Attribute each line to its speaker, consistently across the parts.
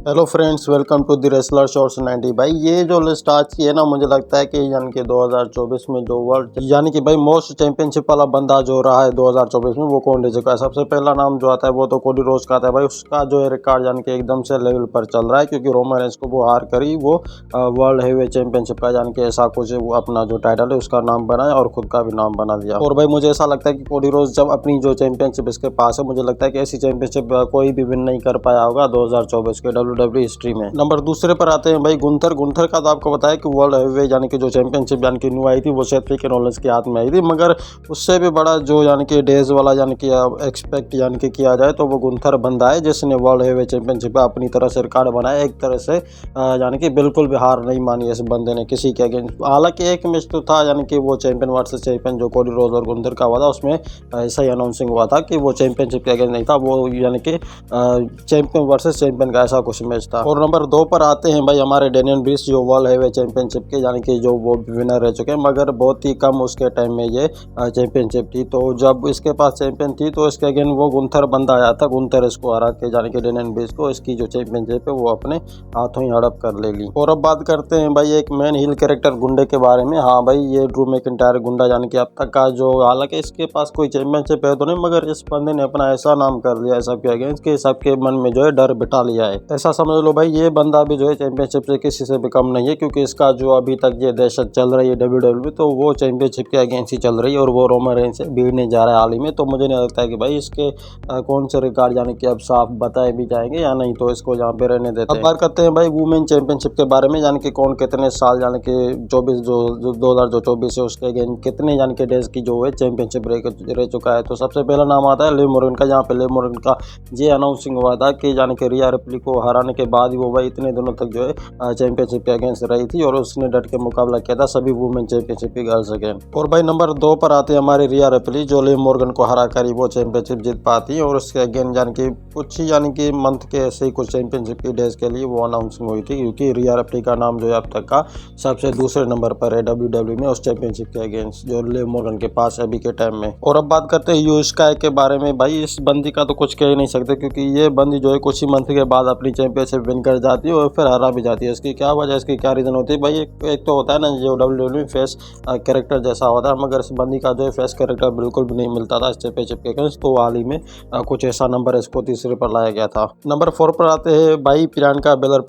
Speaker 1: Hello friends, welcome to the wrestler shorts 90। भाई ये जो लिस्ट आज की है ना, मुझे लगता है कि यानी कि 2024 में जो वर्ल्ड यानी कि भाई मोस्ट चैंपियनशिप वाला बंदा जो रहा है 2024 में, वो कौन रह चुका है। सबसे पहला नाम जो आता है वो तो कोडी रोज का आता है। भाई उसका जो है रिकॉर्ड यानी कि एकदम से लेवल पर चल रहा है, क्योंकि रोमन रेंस को वो हार करी वो वर्ल्ड हेवीवेट चैंपियनशिप का यानी कि ऐसा कुछ वो अपना जो टाइटल है उसका नाम बनाया और खुद का भी नाम बना दिया। और भाई मुझे ऐसा लगता है कि कोडी रोज जब अपनी जो चैंपियनशिप इसके पास है, मुझे लगता है कि ऐसी चैंपियनशिप कोई भी विन नहीं कर पाया होगा 2024 के WWE हिस्ट्री में। नंबर दूसरे पर आते हैं भाई गुंथर का। तो आपको बताया कि वर्ल्ड हेवीवेट यानी कि जो चैंपियनशिप यानी कि न्यू आई थी वो सेड्रिक नॉलेज के हाथ में आई थी, मगर उससे भी बड़ा जो यानी कि डेज वाला यानी कि एक्सपेक्ट यानी कि किया जाए तो वो गुंथर बंदा है जिसने वर्ल्ड हेवीवेट चैंपियनशिप अपनी तरह से रिकॉर्ड बनाया। एक तरह से यानी कि बिल्कुल भी हार नहीं मानी इस बंदे ने किसी के अगेंस्ट। हालांकि एक मैच तो था यानी कि वो चैंपियन वर्सेस चैंपियन जो कोडी रोज और गुंथर का हुआ था, उसमें ऐसा ही अनाउंसिंग हुआ था कि वो चैंपियनशिप के अगेंस्ट नहीं था, वो यानी कि चैंपियन वर्सेस चैंपियन का ऐसा कुछ मैच था। और नंबर 2 पर आते हैं भाई हमारे डेनियल ब्रिस, जो वर्ल्ड हेवीवेट चैंपियनशिप के यानी कि जो वो विनर रह चुके हैं, मगर बहुत ही कम उसके टाइम में ये चैंपियनशिप थी। तो जब इसके पास चैंपियन थी तो इसके अगेंस्ट वो गुंथर बंदा आया था, गुंथर इसको हरा के यानी कि डेनियल ब्रिस को इसकी जो चैंपियनशिप है वो अपने हाथों ही हड़प कर ले ली। और अब बात करते हैं भाई एक मैन हिल कैरेक्टर गुंडे के बारे में। हाँ भाई, ये ड्रू मैकिंटायर गुंडा यानी कि अब तक का जो, हालांकि इसके पास कोई चैंपियनशिप है तो नहीं, मगर इस बंदे ने अपना ऐसा नाम कर लिया है सबके अगेंस्ट कि सबके मन में जो है डर बिठा लिया है। ऐसा समझ लो भाई, ये बंदा भी जो है चैंपियनशिप से किसी से भी कम नहीं है, क्योंकि इसका जो अभी तक ये दहशत चल रही है WWE, तो वो चैंपियनशिप के अगेंस्ट ही चल रही है और वो रोमन रेंस से भिड़ने जा रहा है हाल ही में। तो मुझे नहीं लगता है कि भाई इसके कौन से रिकॉर्ड यानी कि अब साफ बताए भी जाएंगे या नहीं, तो इसको यहाँ पे रहने देते हैं। अब बात करते हैं भाई वुमेन चैंपियनशिप के बारे में, यानी कि कौन कितने साल यानी कि 24 जो 2024 है उसके अगेंस्ट कितने यानी कि डेज की जो है चैंपियनशिप रह चुका है। तो सबसे पहला नाम आता है लिव मॉर्गन का, जहाँ पे लिव मॉर्गन का ये अनाउंसिंग हुआ था कि यानी कि रिया रिप्ली को हराने के बाद ही वो भाई इतने दिनों तक जो है चैंपियनशिप के अगेंस्ट रही थी और उसने डट के मुकाबला किया था सभी वुमेन चैंपियनशिप की गर्ल्स अगेंस्ट। और भाई नंबर 2 पर आते हैं हमारी रिया रिप्ली, जो लिव मॉर्गन को हरा कर वो चैंपियनशिप जीत पाती है। और उसके अगेंस्ट यानी कि कुछ ही यानी कि मंथ के ऐसे ही कुछ चैंपियनशिप की डेज के लिए वो अनाउंसिंग हुई थी, क्योंकि रिया रिप्ली का नाम जो है अब तक का सबसे दूसरे नंबर पर है WWE में उस चैंपियनशिप के अगेंस्ट जो लिव मॉर्गन के पास अभी के टाइम में। और अब बात करते हैं यू स्काई के बारे में। भाई इस बंदी का तो कुछ कह ही नहीं सकते, क्योंकि ये बंदी जो है कुछ ही मंथ के बाद अपनी चैंपियनशिप विन कर जाती है और फिर हरा भी जाती है। इसकी क्या वजह, इसकी क्या रीज़न होती है भाई? एक तो होता है ना जो WWE फेस कैरेक्टर जैसा होता है, मगर इस बंदी का जो है फेस कैरेक्टर बिल्कुल भी नहीं मिलता था इस चैंपियनशिप के अगेंस्ट। तो हाल ही में कुछ ऐसा नंबर इसको तीसरे पर लाया गया था। नंबर 4 पर आते हैं भाई प्रियंका बेलर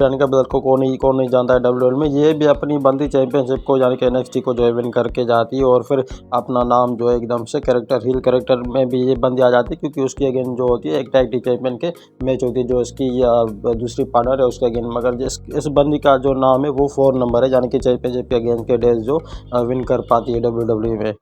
Speaker 1: को कौन नहीं जानता है WWE में। ये भी अपनी बंदी चैंपियनशिप को यानी कि NXT को जो है विन करके जाती है और फिर अपना नाम जो है एकदम से कैरेक्टर हिल कैरेक्टर में भी ये बंदी आ जाती है, क्योंकि उसकी अगेंस्ट जो होती है एक टैग टीम चैंपियन के मैच होती है जो इसकी दूसरी पार्टनर है उसके अगेंस्ट। मगर इस बंदी का जो नाम है वो 4 नंबर है, यानी कि चैंपियनशिप के अगेंस्ट के डेज जो विन कर पाती है WWE में।